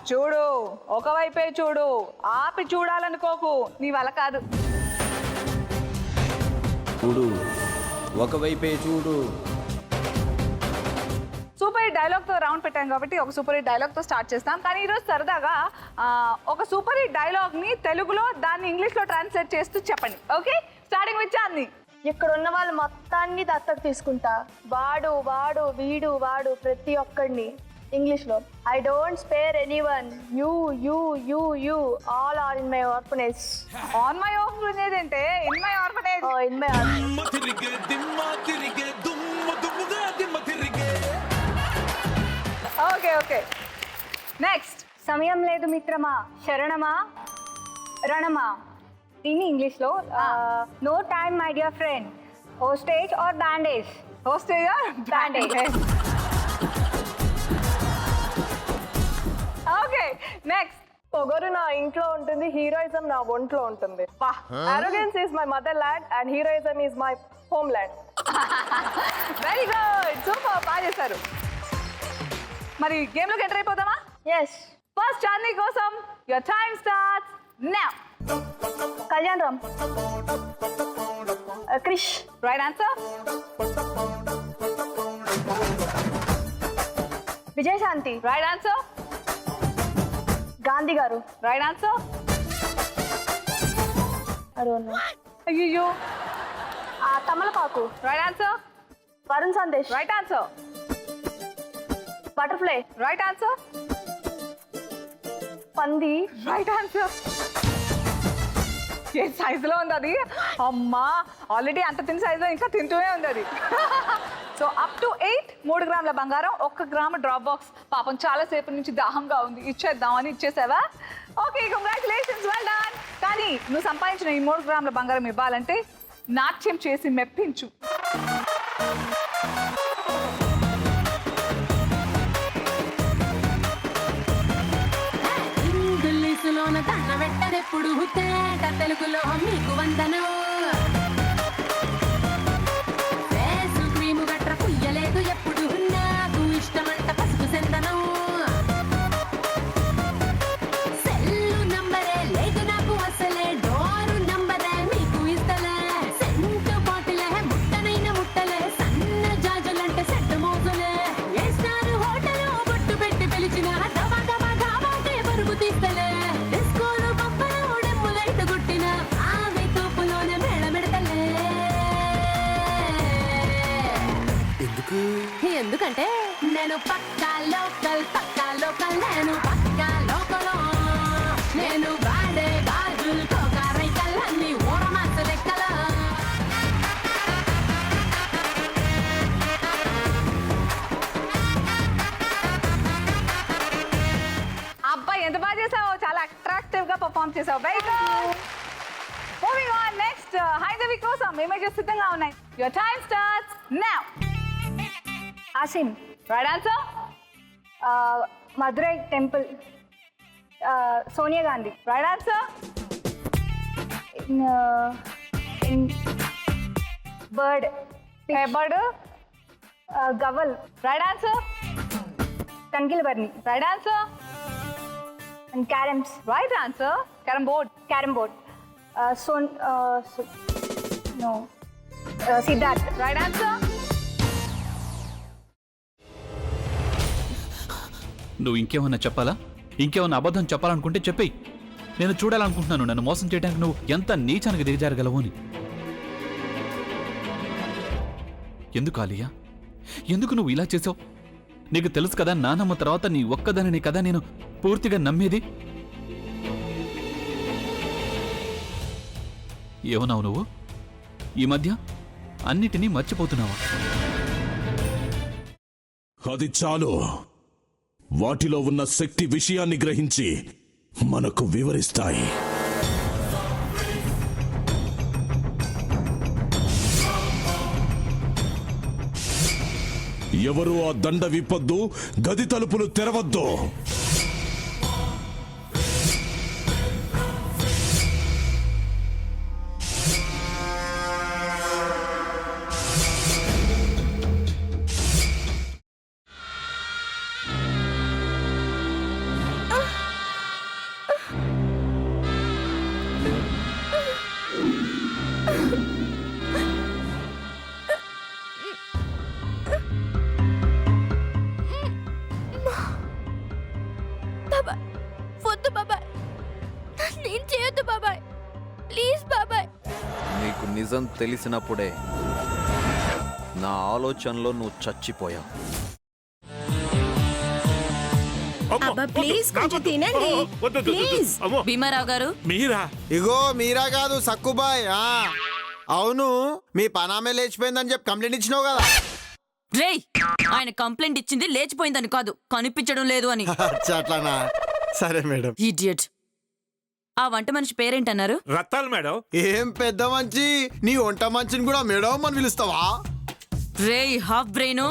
చూడు, ఒకవైపే చూడు, ఆపి చూడాలనుకోకు, నీ వల్ల కాదు. చూడు, ఒకవైపే చూడు. సూపర్ హిట్ డైలాగ్తో రౌండ్ పెట్టాం కాబట్టి ఒక సూపర్ హిట్ డైలాగ్తో స్టార్ట్ చేస్తాం. కానీ ఈరోజు సరదాగా ఒక సూపర్ హిట్ డైలాగ్ని తెలుగులో దాన్ని ఇంగ్లీష్లో ట్రాన్స్లేట్ చేస్తూ చెప్పండి. Okay, starting with Chandini. ఇక్కడ ఉన్న వాళ్ళు మొత్తాన్ని దత్తత తీసుకుంటా. వాడు వాడు వీడు వాడు ప్రతి ఒక్కడిని. ఇంగ్లీష్లో I don't spare anyone. You you you you all are in my orphanage. On my orphanage అంటే in my orphanage. In my okay okay, next. సమయం లేదు మిత్రమా, శరణమా రణమా. దీన్ని ఇంగ్లీష్లో no time my dear friend. Hostage or bandage. Hostage or bandage. Okay, next. పొగరు నా ఇంట్లో ఉంటుంది, హీరోయిజం నా ఒంట్లో ఉంటుంది. Arrogance is my motherland and heroism is my homeland. Very good, super, బాగా చేశారు. మరి గేమ్లోకి ఎంటర్ అయిపోదామా? ఎస్. ఫస్ట్ చాందిని కోసం your time starts now. Kalyan Ram. Krish. Right answer. Vijayashanti. Right answer. Gandhi garu. Right answer. అయ్యో. తమలపాకు. Right answer. Varun Sandesh. Right answer. Butterfly. Right answer. పంది. Right answer. ఏ సైజులో ఉంది అది? అమ్మా, ఆల్రెడీ అంత తిన్న సైజులో ఇంకా తింటూనే ఉంది అది. సో అప్ టు 8 3 గ్రాముల బంగారం, 1 గ్రాము డ్రాప్ బాక్స్. పాపం చాలా సేపు నుంచి దాహంగా ఉంది, ఇచ్చేద్దామని ఇచ్చేసావా? Okay, congratulations, well done. కానీ నువ్వు సంపాదించిన ఈ 3 గ్రాముల బంగారం ఇవ్వాలంటే నాట్యం చేసి మెప్పించు. ఇంగ్లీషులోన దండ పెట్టదెప్పుడు తేట తెలుగులో మీకు వందనం. ఫేసు క్రీము గట్ర పుయ్యలేదు ఎప్పుడు, నాకు ఇష్టమంట పసుపు సెందనం. సెల్లు నంబరే లేదు నాకు అసలే, డోరు నంబరే మీకు ఇస్తలే. సెంటు బాటిలే ముట్టనైన ముట్టలే, సన్న జాజులంటే సెట్ మోజులే. ఏ స్టార్ హోటల్ బొట్టు పెట్టి పిలిచిన దవా దవా దావాకే బరువు తీస్తలే. డిస్కోలు బొమ్మలు డెమ్ము లైట్ గుట్టిన ఆమె తోపులోనే మేళమెడతలే. ఎందుకంటే నేను పక్కా లోకల్, నేను పక్కా లోకల్. నేను వాడే గాజులు కోకారైకల్ అన్ని ఊరమాస లెక్కల. అబ్బాయి ఎంత బాగా చేసావు, చాలా అట్రాక్టివ్ గా పర్ఫామ్ చేసావు. Very good. Moving on, next Haidavi కోసం ఇమేజెస్ సిద్ధంగా ఉన్నాయి. Your time starts now. Asim. Right answer. Madurai temple. Sonia Gandhi. Right answer. Bird. Bird. Gavel. Right answer. కంకిల్ బర్ని. Right answer. And carroms. Right answer. Carrom board. Carrom board. No. Siddharth. Right answer. నువ్వు ఇంకేమన్నా చెప్పాలా? ఇంకేమన్నా అబద్ధం చెప్పాలనుకుంటే చెప్పేయి. నేను చూడాలనుకుంటున్నాను నన్ను మోసం చేయడానికి నువ్వు ఎంత నీచానికి దిగజారగలవు అని. ఎందుకు ఆలియా, ఎందుకు నువ్వు ఇలా చేసావు? నీకు తెలుసు కదా నానమ్మ తర్వాత నీ ఒక్కదానిని కదా నేను పూర్తిగా నమ్మేది. ఏమన్నావు నువ్వు? ఈ మధ్య అన్నిటినీ మర్చిపోతున్నావా? అది చాలు. వాటిలో ఉన్న శక్తి విషయాన్ని గ్రహించి మనకు వివరిస్తాయి. ఎవరు ఆ దండ విప్పొద్దు, గది తలుపులు తెరవద్దు. నిజం తెలిసినప్పుడే నా ఆలోచనలో నువ్వు చచ్చిపోయావు. అబ్బా ప్లీజ్ కొంచెం తినండి ప్లీజ్. భీమారావు గారు మీరా? ఇగో మీరా కాదు సక్కుబాయ్. అవును, మీ పనామే లేచిపోయిందని చెప్పి కంప్లైంట్ ఇచ్చినావు కదా. రేయ్, ఆయన కంప్లైంట్ ఇచ్చింది లేచిపోయిందని కాదు, కనిపించడం లేదు అని. అచ్చా, అట్లానా? సరే మేడం. ఇడియట్. ఆ వంట మనిషి పేరేంటన్నారు? రత్తాలు మేడం. ఏం పెద్ద మంచి, నీ వంట మంచిని కూడా మేడం అని పిలుస్తావా? రేయ్ హాఫ్ బ్రెయిన్,